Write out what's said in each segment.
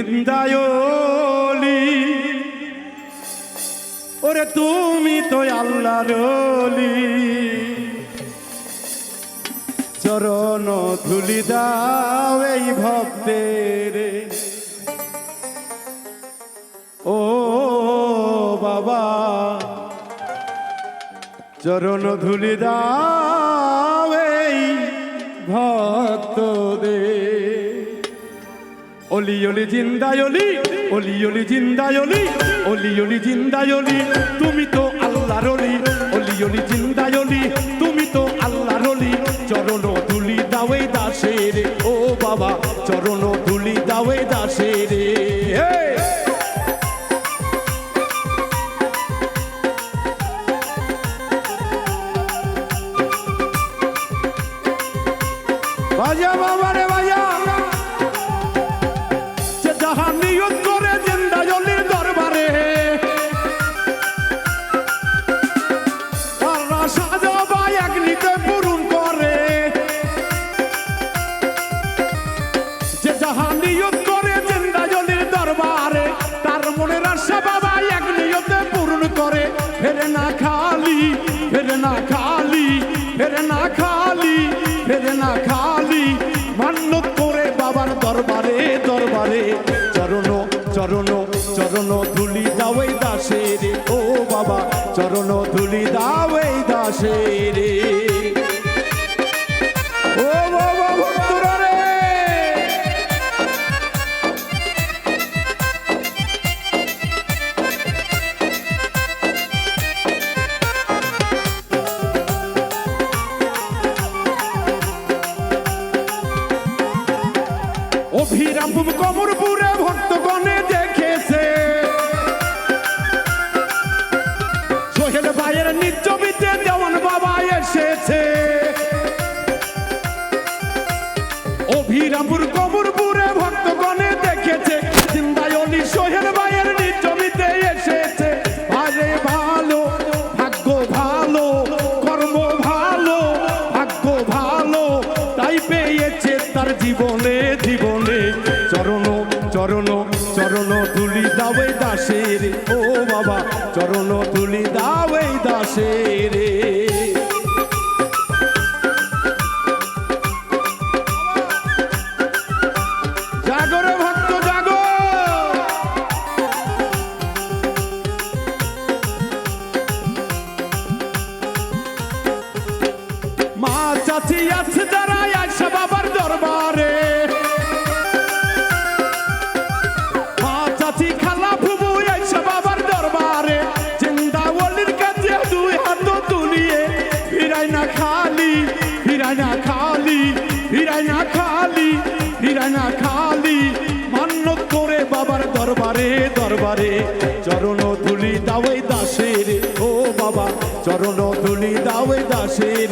জিন্দায়লি ওরে তুমি তো আল্লাহর ওলি চরণ ধুলি দাও এই ভক্তের ও বাবা চরণ ধুলি দাও এই ভক্তদের ওলি ওলি জিন্দায়লি ওলি ওলি জিন্দায়লি ওলি ওলি জিন্দায়লি তুমি তো আল্লাহর ওলি ওলি ওলি জিন্দায়লি তুমি তো আল্লাহর ওলি চরণ ধুলি দাও এই দাসের ও বাবা চরণ ধুলি দাও এই দাসের বাজা বাবা রে বাজা যে যাহা নিয়ত করে জিন্দায়লির দরবারে তার সাজা বা এক নিতে পূরণ করে যে যাহা নিয়ত করে জিন্দায়লির দরবারে তার মনের আশা বাবা এক নিয়তে পূরণ করে ফেরে না খালি ফেরে না খালি ফেরে না খালি ফেরে না খালি মান্যত করে বাবার দরবারে দরবারে চরণ চরণ চরণ ধুলি দাও এই দাসের ও বাবা চরণ ধুলি দাও এই দাসের ও বাবা ভক্তরা রে অভিরামপুর কমরপুরে ভক্তগণে দেখেছে সোহেল ভাইয়ের নিজ জমিতে দেওয়ান বাবা এসেছে অভিরামপুর কমরপুরে ভক্তগণে দেখেছে জিন্দায়লি সোহেল ভাইয়ের নিজ জমিতে এসেছে আরে ভালো ভাগ্য ভালো কর্ম ভালো ভাগ্য ভালো তাই পেয়েছে তার জীবনে জীবনে চরণ চরণ চরণ ধুলি দাও এই দাসের ও বাবা চরণ ধুলি দাও এই দাসের জাগরে ভক্ত জাগো মা চাচি আছে যারা আসে বাবার দরবারে মা চাচি খালা ফুবু আসে বাবার দরবারে জিন্দায়লির কাছে দুই হাত তুলিয়ে ফিরাই না খালি ফিরাই না খালি ফিরাই না খালি ফিরাই না খালি মান্যত করে বাবার দরবারে দরবারে চরণ ধুলি দাও এই দাসের ও বাবা চরণ ধুলি দাও এই দাসের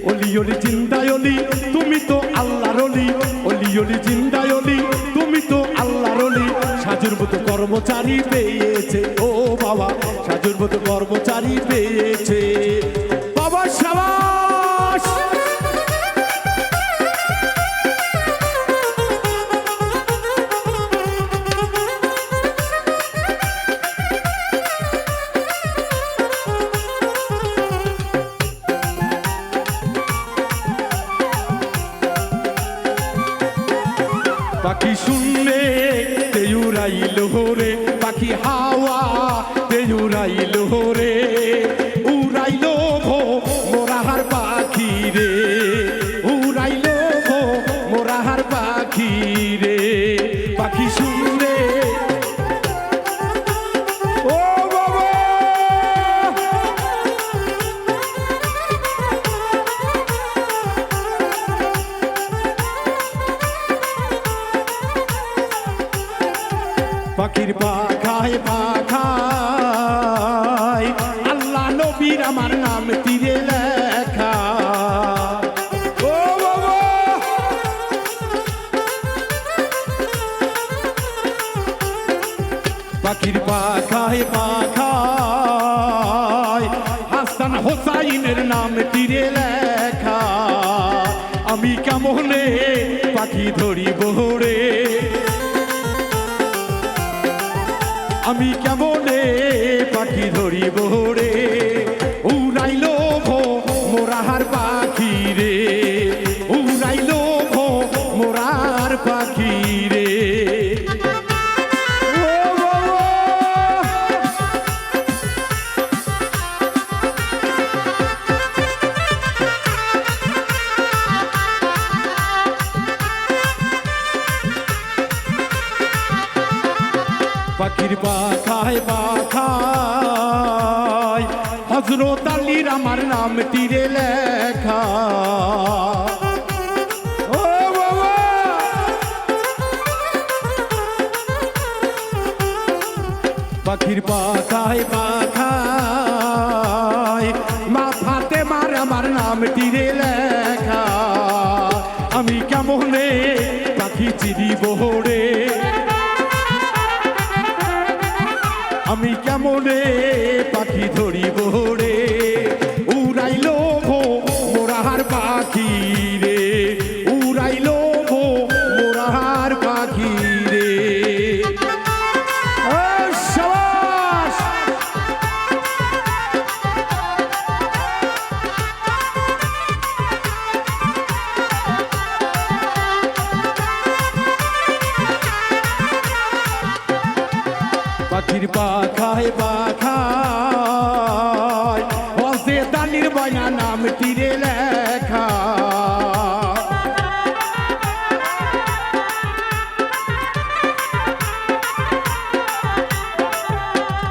ওলি ওলি জিন্দায়লি তুমি তো আল্লাহর ওলি ওলি ওলি জিন্দায়লি তুমি তো আল্লাহর ওলি সাজুর মতো কর্মচারী পেয়েছে ও বাবা সাজুর মতো কর্মচারী পেয়েছে বাবা সাবাস পাখি শুনলে তেউরাইল রে পাখি হাওয়া তেউরাইল রে উড়াইল ভো মোরাহার পাখি রে উড়াইল ভো মোরাহার পাখি রে পাখি শুনলে ও বাবা পাখির পাখায় পাখায় আল্লাহ নবীর আমার নাম তীরে লেখা ও বাবা পাখির পাখায় পাখায় হাসান হোসাইনের নাম তীরে লেখা আমি কেমনে পাখি ধরিব রে আমি কেমনে পাখি ধরিব রে উড়াইলো ভো মোরাহার পাখি রে উড়াইলো ভো মোরার পাখি রে পাখির পাখায় পাখায় হযরত আলীর আমার নাম তীরে লেখা ও বাবা পাখির পাখায় পাখায় মা ফাতেমার আমার নাম তীরে লেখা আমি কেমনে পাখি চিনিব রে আমি কেমনে পাখি ধরিব রে উড়াইলো ভো মোরাহার পাখি রে উড়াইলো ভো মোরাহার পাখি রে শাবাশ পাখির পাখায় পাখায় হযরত আলীর বয়না নাম তীরে লেখা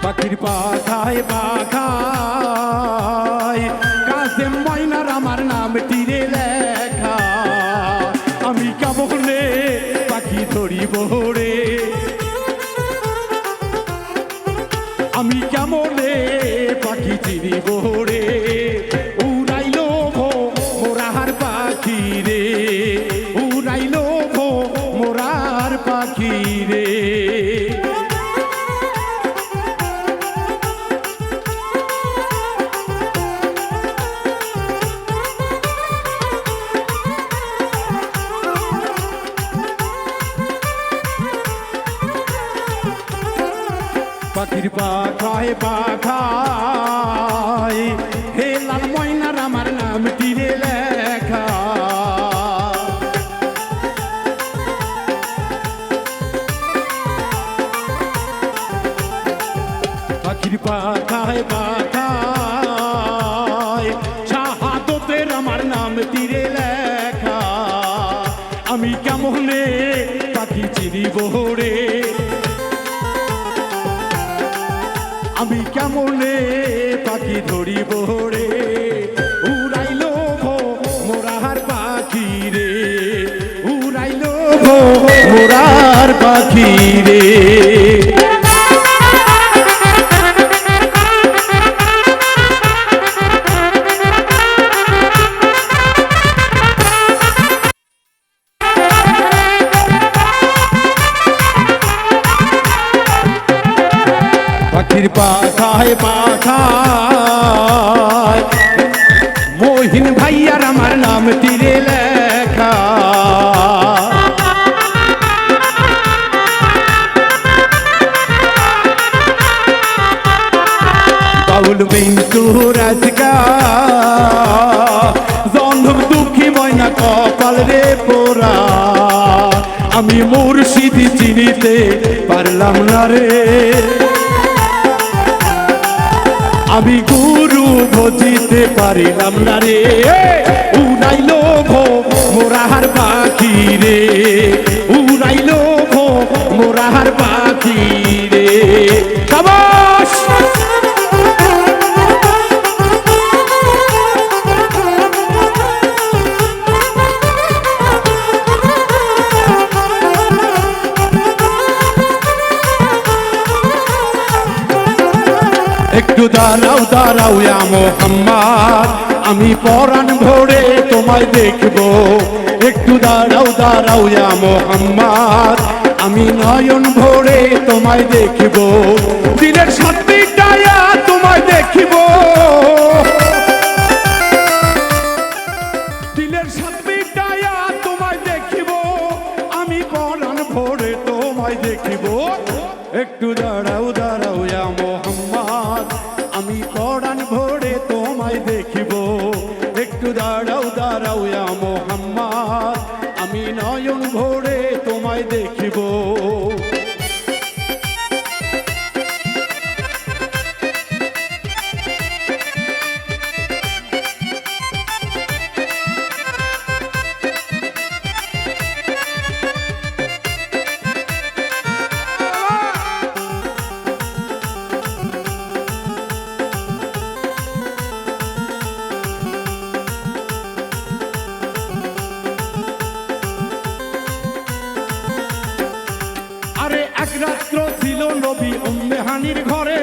পাখির পাখায় পাখায় কাসেম ময়নার আমার নাম তীরে লেখা আমি কেমনে পাখি ধরিব রে আমি কেমনে পাখি চিনিব রে উড়াইলো ভো মোরাহার পাখি রে উড়াইলো ভো মোরার পাখি রে পাখির পাখায় পাখায় হে লাল ময়নার আমার নাম তীরে লেখা পাখির পাখায় পাখায় শাহাদতের আমার নাম তীরে লেখা আমি কেমনে পাখি চিনিব রে আমি কেমনে পাখি ধরিব রে উড়াইলো ভো মোরাহার পাখি রে উড়াইলো ভো মোরার পাখি রে পাখির পাখায় পাখায় মহিন ভাইয়ার আমার নাম তীরে লেখা বাউল মিন্টু রাজগা জন্ম দুঃখী ময়না কপাল রে পোড়া আমি মুর্শিদ চিনিতে পারলাম না রে আমি গুরু ভজিতে পারিলাম না রে উড়াইলো ভো মোরাহার পাখি রে উড়াইলো ভো মোরাহার পাখি রে শাবাশ একটু দাঁড়াও দাঁড়াও ইয়া মোহাম্মদ আমি পরাণ ভরে তোমায় দেখবো একটু দাঁড়াও দাঁড়াও ইয়া মোহাম্মদ আমি নয়ন ভরে তোমায় দেখবো দিনের সত্যিটায়া তোমায় দেখিব দিনের সত্যিটায়া তোমায় দেখিব আমি পরাণ ভরে তোমায় দেখিব একটু দাঁড়াও দাঁড়াও ইয়া মোহাম্মদ, আমি পরাণ ভরে তোমায় দেখিব। একটু দাঁড়াও দাঁড়াও ইয়া মোহাম্মদ, আমি নয়ন ভরে তোমায় দেখিব। এক রাত্র ছিল নবী উম্মে হানির ঘরে,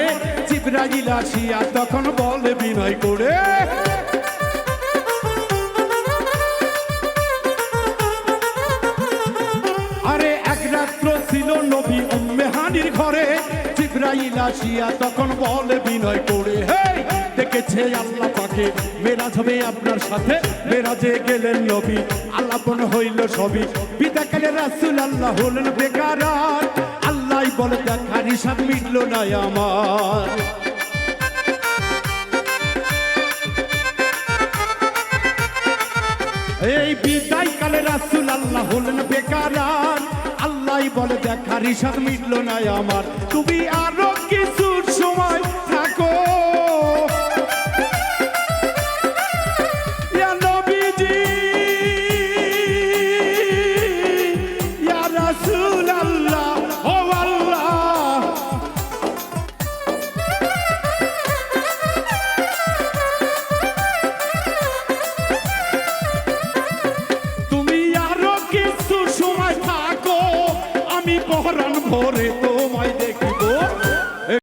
জিবরাইল আসিয়া তখন বলে বিনয় করে, আরে এক রাত্র ছিল নবী উম্মে হানির ঘরে, জিবরাইল আসিয়া তখন বলে বিনয় করে, হে দেখেছে আল্লাহ পাকে মেরাজ হবে আপনার সাথে। মেরাজে গেলেন নবী, আলাপন হইল সবই, বিদাকালে রাসূল আল্লাহ হলেন বেকার। আল্লাহ বলে দেখার হিসাব মিটল না আমার। এই বিদায় কালে রাসূল আল্লাহ হলেন বেকার। আল্লাহ বলে দেখার হিসাব মিটল না আমার। তুমি আরো কিছু সময় থাকো ইয়া নবীজি, ইয়া রাসূল আল্লাহ, ও আল্লাহ। তুমি আরো কিছু সময় থাকো, আমি পরাণ ভরে তো